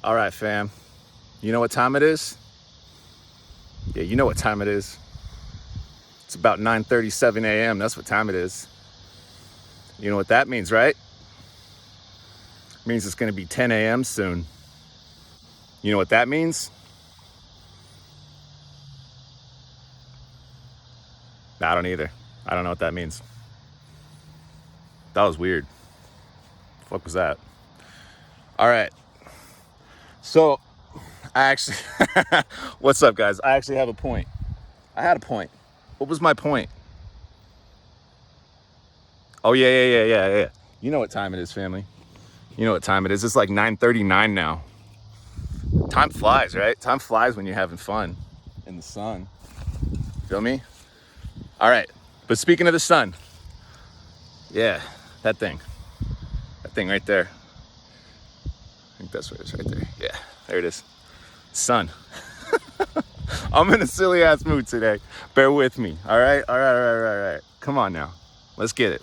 All right, fam. You know what time it is? Yeah, you know what time it is. It's about 9:37 a.m. That's what time it is. You know what that means, right? It means it's going to be 10 a.m. soon. You know what that means? I don't either. I don't know what that means. That was weird. The fuck was that? All right. So, I actually, what's up, guys? I actually have a point. I had a point. What was my point? Oh, yeah. You know what time it is, family. You know what time it is. It's like 9:39 now. Time flies, right? Time flies when you're having fun in the sun. Feel me? All right. But speaking of the sun, yeah, that thing right there. I think that's what it is right there. Yeah, there it is. Sun. I'm in a silly ass mood today. Bear with me. All right. Come on now. Let's get it.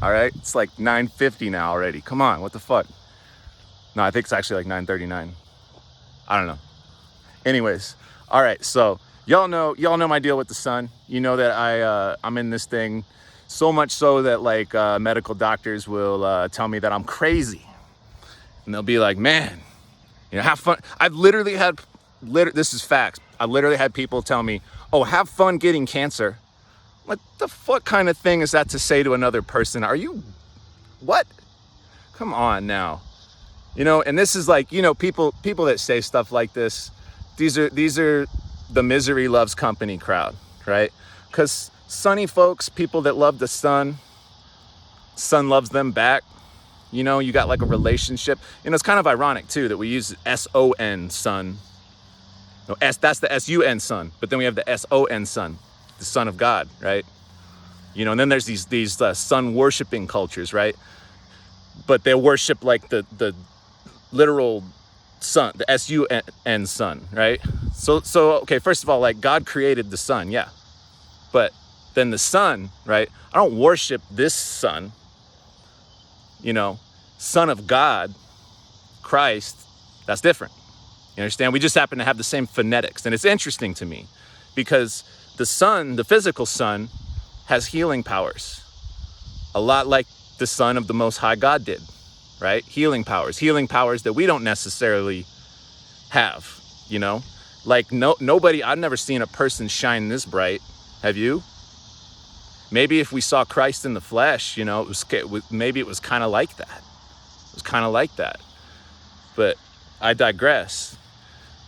All right. It's like 9:50 now already. Come on. What the fuck? No, I think it's actually like 9:39. I don't know. Anyways, all right. So y'all know my deal with the sun. You know that I'm in this thing so much so that like medical doctors will tell me that I'm crazy, and they'll be like, "Man, have fun." I've literally had, this is facts. I literally had people tell me, "Oh, have fun getting cancer." What the fuck kind of thing is that to say to another person? Are you what? Come on now. And this is like, people that say stuff like this, these are the misery loves company crowd, right? Because sunny folks, people that love the sun loves them back. You got like a relationship. It's kind of ironic too that we use S-O-N, sun. No, that's the S-U-N, sun. But then we have the S-O-N, sun, the son of God, right? And then there's these sun worshiping cultures, right? But they worship like the literal sun, the S-U-N, sun, right? So okay, first of all, like God created the sun, yeah. But then the sun, right? I don't worship this sun, son of God, Christ, that's different. You understand? We just happen to have the same phonetics. And it's interesting to me because the sun, the physical sun, has healing powers. A lot like the Son of the Most High God did, right? Healing powers that we don't necessarily have, Like nobody, I've never seen a person shine this bright. Have you? Maybe if we saw Christ in the flesh, maybe it was kind of like that. It was kind of like that. But I digress.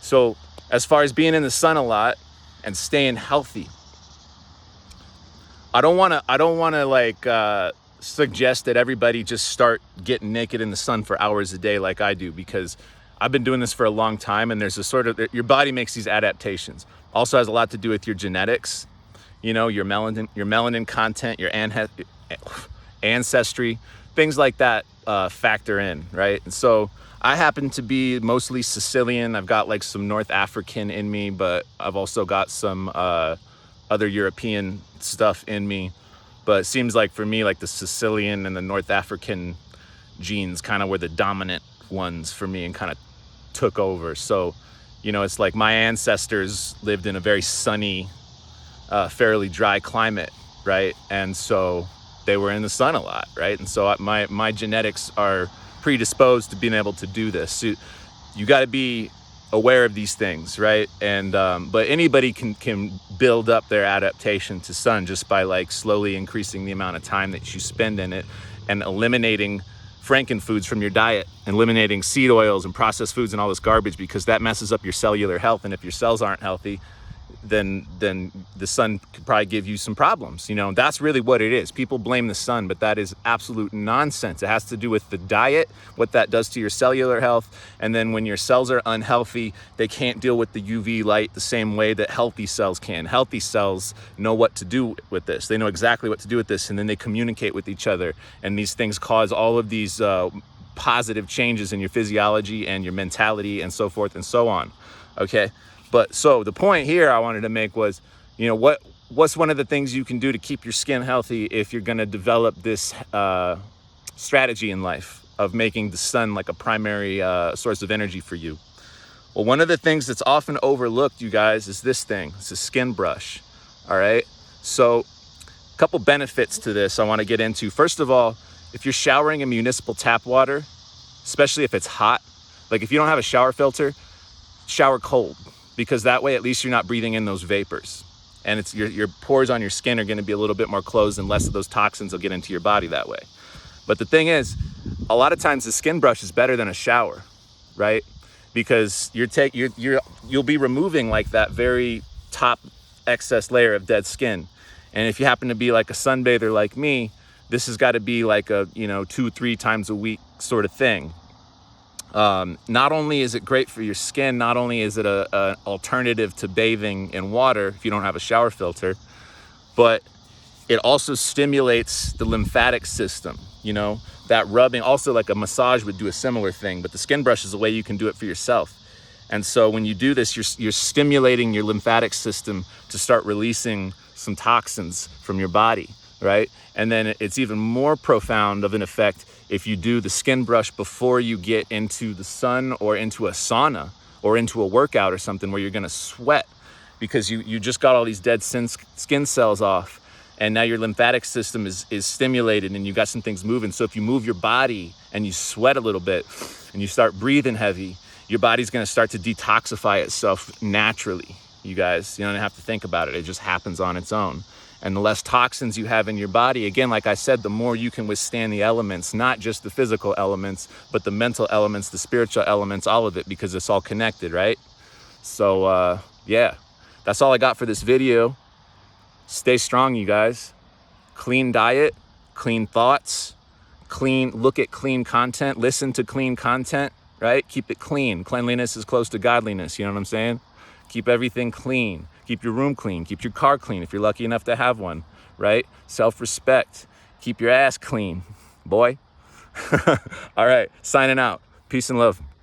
So as far as being in the sun a lot and staying healthy, I don't want to like suggest that everybody just start getting naked in the sun for hours a day like I do, because I've been doing this for a long time, and there's a sort of, your body makes these adaptations. Also has a lot to do with your genetics, your melanin content, your ancestry, things like that factor in, right? And so I happen to be mostly Sicilian. I've got like some North African in me, but I've also got some other European stuff in me. But it seems like for me, like the Sicilian and the North African genes kind of were the dominant ones for me and kind of took over. So, it's like my ancestors lived in a very sunny, fairly dry climate, right? And so they were in the sun a lot, right? And so my genetics are predisposed to being able to do this. So you got to be aware of these things, right? And but anybody can build up their adaptation to sun just by like slowly increasing the amount of time that you spend in it and eliminating frankenfoods from your diet, eliminating seed oils and processed foods and all this garbage, because that messes up your cellular health. And if your cells aren't healthy, then the sun could probably give you some problems. That's really what it is. People blame the sun, but that is absolute nonsense. It has to do with the diet, what that does to your cellular health. And then when your cells are unhealthy, they can't deal with the UV light the same way that healthy cells can. Healthy cells know what to do with this. They know exactly what to do with this, and then they communicate with each other. And these things cause all of these positive changes in your physiology and your mentality and so forth and so on. Okay? But so the point here I wanted to make was, what's one of the things you can do to keep your skin healthy if you're going to develop this strategy in life of making the sun like a primary source of energy for you. Well, one of the things that's often overlooked, you guys, is this thing. It's a skin brush. All right. So a couple benefits to this I want to get into. First of all, if you're showering in municipal tap water, especially if it's hot, like if you don't have a shower filter, shower cold, because that way at least you're not breathing in those vapors. And it's your pores on your skin are going to be a little bit more closed, and less of those toxins will get into your body that way. But the thing is, a lot of times the skin brush is better than a shower, right? Because you'll be removing like that very top excess layer of dead skin. And if you happen to be like a sunbather like me, this has got to be like a 2-3 times a week sort of thing. Not only is it great for your skin, not only is it an alternative to bathing in water if you don't have a shower filter, but it also stimulates the lymphatic system. That rubbing, also like a massage would do a similar thing, but the skin brush is a way you can do it for yourself. And so when you do this, you're stimulating your lymphatic system to start releasing some toxins from your body, right? And then it's even more profound of an effect if you do the skin brush before you get into the sun or into a sauna or into a workout or something where you're gonna sweat, because you just got all these dead skin cells off, and now your lymphatic system is stimulated and you got some things moving. So if you move your body and you sweat a little bit and you start breathing heavy, your body's gonna start to detoxify itself naturally. You guys, you don't have to think about it. It just happens on its own. And the less toxins you have in your body, again, like I said, the more you can withstand the elements, not just the physical elements, but the mental elements, the spiritual elements, all of it, because it's all connected, right? So yeah, that's all I got for this video. Stay strong, you guys. Clean diet, clean thoughts, look at clean content, listen to clean content, right? Keep it clean. Cleanliness is close to godliness, you know what I'm saying? Keep everything clean. Keep your room clean. Keep your car clean if you're lucky enough to have one, right? Self-respect. Keep your ass clean, boy. All right, signing out. Peace and love.